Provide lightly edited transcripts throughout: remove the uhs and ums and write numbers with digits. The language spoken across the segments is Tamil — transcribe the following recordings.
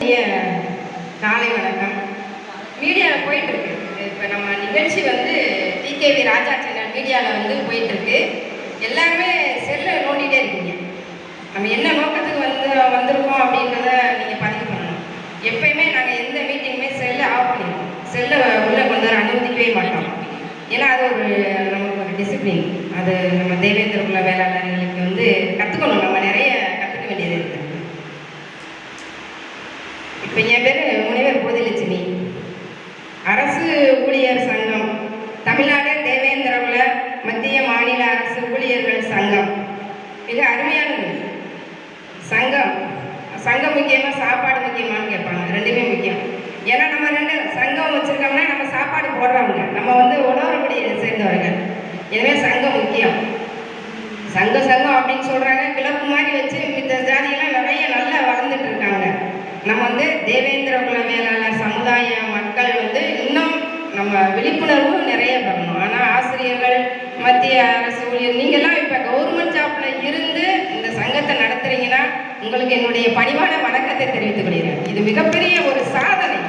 இனிய காலை வணக்கம். மீடியாவில் போயிட்டுருக்கு. இப்போ நம்ம நிகழ்ச்சி வந்து டிகேவி ராஜா சேனல் மீடியாவில் போயிட்டுருக்கு. எல்லாருமே செல்லை நோண்டிகிட்டே இருக்கீங்க. நம்ம என்ன நோக்கத்துக்கு வந்திருக்கோம் அப்படின்றத நீங்கள் பதிவு பண்ணணும். எப்பயுமே நாங்கள் எந்த மீட்டிங்குமே செல்லை ஆஃப் பண்ணிடுவோம். செல்லை உள்ளே கொண்டு வர அனுமதிக்கவே மாட்டோம். ஏன்னா அது நமக்கு ஒரு டிசிப்ளின். அது நம்ம தேவேந்திர குல வேளாளர்களுக்கு கற்றுக்கணும். நம்ம நிறைய கற்றுக்க வேண்டியது இருக்குது. இப்போ என் பேர் முனைவர் போதிலட்சுமி. அரசு ஊழியர் சங்கம், தமிழ்நாடு தேவேந்திர குல மத்திய மாநில அரசு ஊழியர்கள் சங்கம் மிக அருமையானது. சங்கம் முக்கியமாக சாப்பாடு முக்கியமானு கேட்பாங்க. ரெண்டுமே முக்கியம். ஏன்னா நம்ம ரெண்டு சங்கம் வச்சுருக்கோம்னா நம்ம சாப்பாடு போடுறவங்க, நம்ம உணவுப்படியை சேர்ந்தவர்கள். எனவே சங்கம் முக்கியம். சங்கம் அப்படின்னு சொல்கிறாங்க. கிளப்பு மாதிரி வச்சு மித்த ஜாதியெல்லாம் நிறைய நல்லா வளர்ந்துட்டு இருக்காங்க. நம்ம தேவேந்திர குல வேளாளர் சமுதாய மக்கள் இன்னும் நம்ம விழிப்புணர்வு நிறைய பெறணும். ஆனால் ஆசிரியர்கள், மத்திய அரசு ஊழியர், நீங்கள்லாம் இப்போ கவர்மெண்ட் ஜாப்பில் இருந்து இந்த சங்கத்தை நடத்துகிறீங்கன்னா உங்களுக்கு என்னுடைய பணிவான வணக்கத்தை தெரிவித்துக் கொள்கிறேன். இது மிகப்பெரிய ஒரு சாதனை.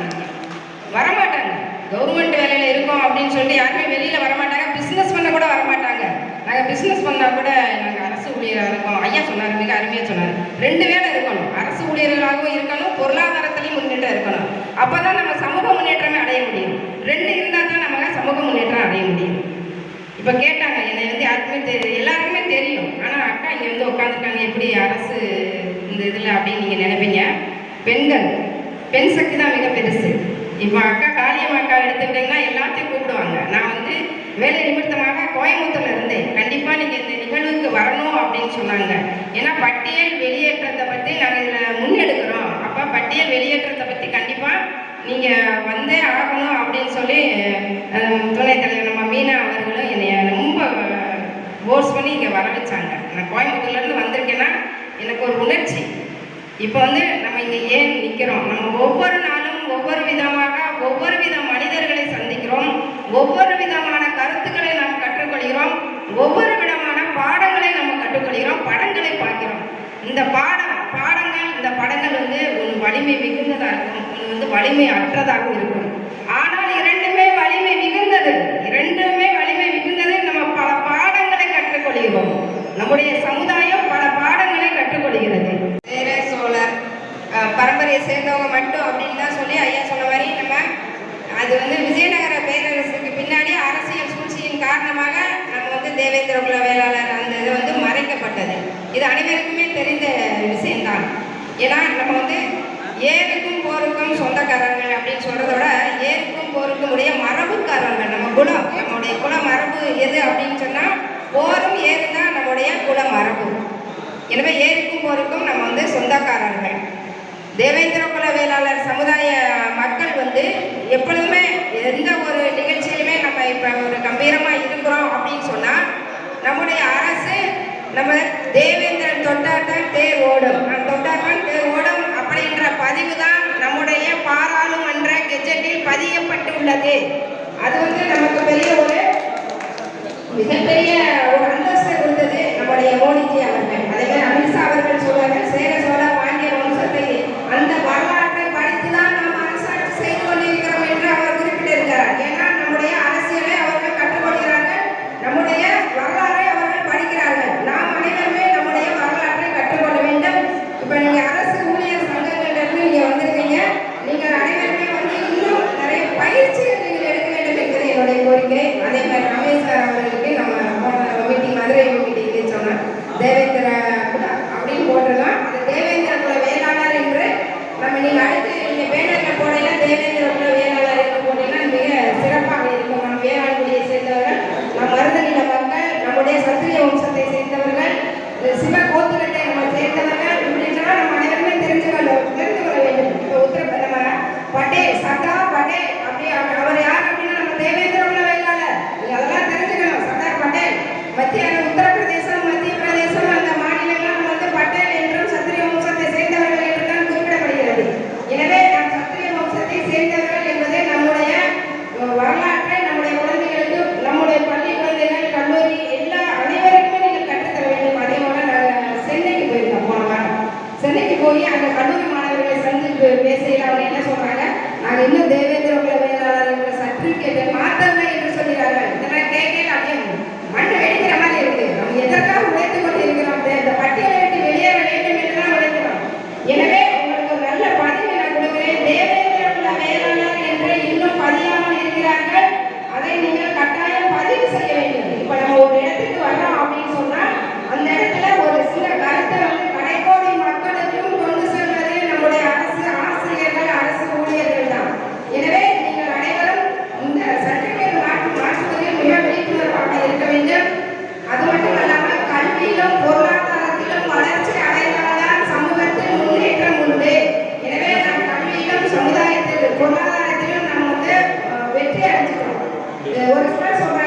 வரமாட்டாங்க, கவர்மெண்ட் வேலையில் இருக்கோம் அப்படின்னு சொல்லிட்டு யாருமே வெளியில் வரமாட்டாங்க. பிஸ்னஸ் பண்ண கூட வரமாட்டாங்க. நாங்கள் பிஸ்னஸ் பண்ணால் கூட நாங்கள் அரசு ஊழியராக இருக்கோம். ஐயா சொன்னார், மிக அருமையாக சொன்னார். ரெண்டு வேலை இருக்கணும். அரசு ஊழியர்களாகவும் இருக்கணும், பொருளாதாரத்திலையும் முன்னேற்றம் இருக்கணும். அப்போ தான் நம்ம சமூக முன்னேற்றமே அடைய முடியும். ரெண்டு இருந்தால் தான் நம்ம சமூக முன்னேற்றம் அடைய முடியும். இப்போ கேட்டாங்க, என்னை யாருக்குமே எல்லாருக்குமே தெரியும். ஆனால் அக்கா இங்கே உட்காந்துருக்காங்க, எப்படி அரசு இந்த இதில் அப்படின்னு நீங்கள் நினைப்பீங்க. பெண் சக்தி தான் மிக பெருசு. இப்போ அக்கா காளியம்மா அக்கா எடுத்துக்கிட்டிங்கன்னா எல்லாத்தையும் கூப்பிடுவாங்க. நான் வேலை நிமித்தமாக கோயம்புத்தூர்ல இருந்தேன். கண்டிப்பாக நீங்கள் இந்த நிகழ்வுக்கு வரணும் அப்படின்னு சொன்னாங்க. ஏன்னா பட்டியல் வெளியேற்றத்தை பற்றி நாங்கள் இதில் முன்னெடுக்கிறோம். அப்போ பட்டியல் வெளியேற்றத்தை பற்றி கண்டிப்பாக நீங்கள் வந்தே ஆகணும் அப்படின்னு சொல்லி துணைத் தலைவர் நம்ம மீனா அவர்களும் என்னை ரொம்ப ஃபோர்ஸ் பண்ணி இங்கே வர வச்சாங்க. நான் கோயம்புத்தூர்லேருந்து வந்திருக்கேன்னா எனக்கு ஒரு உணர்ச்சி. இப்போ நம்ம இங்கே ஏன் நிற்கிறோம்? நம்ம ஒவ்வொரு நாளும் ஒவ்வொரு விதமாக ஒவ்வொரு வித மனிதர்களை சந்திக்கிறோம். ஒவ்வொரு விதமான கருத்துக்களை நாம் கற்றுக்கொள்கிறோம். ஒவ்வொரு விதமான பாடங்களை நம்ம கற்றுக்கொள்கிறோம். படங்களை பார்க்கிறோம். இந்த படங்கள் ஒன்று வலிமை மிகுந்ததாக இருக்கும், ஒன்று வலிமை அற்றதாக இருக்கும். ஆனால் இரண்டுமே வலிமை மிகுந்தது. நம்ம பல பாடங்களை கற்றுக்கொள்கிறோம். நம்முடைய சமுதாயம் பல பாடங்களை கற்றுக்கொள்கிறது. சேர சோழர் பரம்பரையை சேர்ந்தவங்க மட்டும் அப்படின்னு தான் சொல்லி ஐயா சொன்ன மாதிரி நம்ம அது விஜயநகர பேரரசுக்கு பின்னாடி அரசியல் சூழ்ச்சியின் காரணமாக நம்ம தேவேந்திர குல வேளாளர் அந்த இது மறைக்கப்பட்டது. இது அனைவருக்குமே தெரிந்த விஷயம்தான். ஏன்னா நம்ம ஏருக்கும் போருக்கும் சொந்தக்காரர்கள் அப்படின்னு சொல்றதோட ஏருக்கும் போருக்கும் உடைய மரபுக்காரர்கள். நம்ம குலம், நம்முடைய குல மரபு எது அப்படின்னு சொன்னால் போரும் ஏறு தான் நம்முடைய குல மரபு. எனவே ஏருக்கும் போருக்கும் நம்ம சொந்தக்காரர்கள். தேவேந்திர குல வேளாளர் சமுதாய மக்கள் எப்பொழுதுமே எந்த ஒரு நிகழ்ச்சியிலுமே நம்ம இப்போ ஒரு கம்பீரமாக இருக்கிறோம் அப்படின்னு சொன்னால் நம்முடைய அரசு நம்ம தேவேந்திரன் தொட்டாட்டம் தேர் ஓடும், தொட்டாட்டம் தேர் ஓடும் அப்படின்ற பதிவு தான் நம்முடைய பாராளுமன்ற கெஜெட்டில் பதியப்பட்டுள்ளது. அது நமக்கு பெரிய ஒரு மிகப்பெரிய ஒரு அந்தஸ்தை கொடுத்தது நம்முடைய மோடிஜி அவர்கள். அதே மாதிரி அமித்ஷா அவர்கள் சொல்வார்கள், சேர சோழ பாண்டிய வம்சத்தை அந்த வரலாற்றை படித்துதான் நாம் அரசாட்சி செய்து கொண்டிருக்கிறோம் என்று அவர் குறிப்பிட்டிருக்கிறார். ஏன்னா நம்முடைய அரசியலை அவர்கள் கற்றுக்கொள்கிறார்கள், நம்முடைய வரலாறை அவர்கள் படிக்கிறார்கள். நாம் அனைவருமே நம்முடைய வரலாற்றை கற்றுக்கொள்ள வேண்டும். இப்போ நீங்கள் அரசு ஊழியர் சங்கங்களிலிருந்து நீங்கள் வந்திருக்கீங்க. நீங்கள் அனைவருமே இன்னும் நிறைய பயிற்சிகள் நீங்கள் எடுக்க வேண்டும் என்பது என்னுடைய கோரிக்கை. அதே மாதிரி ரமேஷ் அவர்களுக்கு நம்ம நான் இன்னும் தேவேந்திர குல வேளாளர் என்ற சர்டிபிகேட்டை மாத்தல என்று சொல்கிறார்கள். இதெல்லாம் கேட்கல அப்படியே மண்ணை வெடிக்கிற மாதிரி இருக்கு. நம்ம எதற்காக உழைத்துக் கொண்டு இருக்கிறோம்? இந்த பட்டியலை விட்டு வெளியேற வேண்டும் என்றுதான் உழைக்கிறோம். எனவே உங்களுக்கு ஒரு நல்ல பதிவை நான் கொடுக்கிறேன். தேவேந்திர குல வேளாளர் என்று இன்னும் பதியாமல் இருக்கிறார்கள். அதை நீங்கள் கட்டாயம் பதிவு செய்ய வேண்டும். இப்ப நம்ம ஒரு இடத்துக்கு வர்றோம் அப்படின்னு சொன்னா அந்த இடத்துல ஒரு சில கருத்தை வந்து கடைக்கோடி மக்களுக்கும் கொண்டு செல்வது நம்முடைய அரசு ஆசிரியர்கள், அரசு ஊழியர்கள் தான். எனவே நீங்கள் அனைவரும் இந்த சர்டிபிகேட் மாற்றுவதில் மிக விழிப்புணர்வாக இருக்க வேண்டும். அது மட்டும் இல்லாமல் கல்வியிலும் பொருளாதாரத்திலும் வளர்ச்சி அடைந்தால்தான் சமூகத்தில் முன்னேற்றம் உண்டு. எனவே நம் கல்வியிலும் சமுதாயத்தில் பொருளாதாரத்திலும் நம்ம வந்து வெற்றி அடைஞ்சிக்கிறோம். ஒரு சிலர் சொல்றாங்க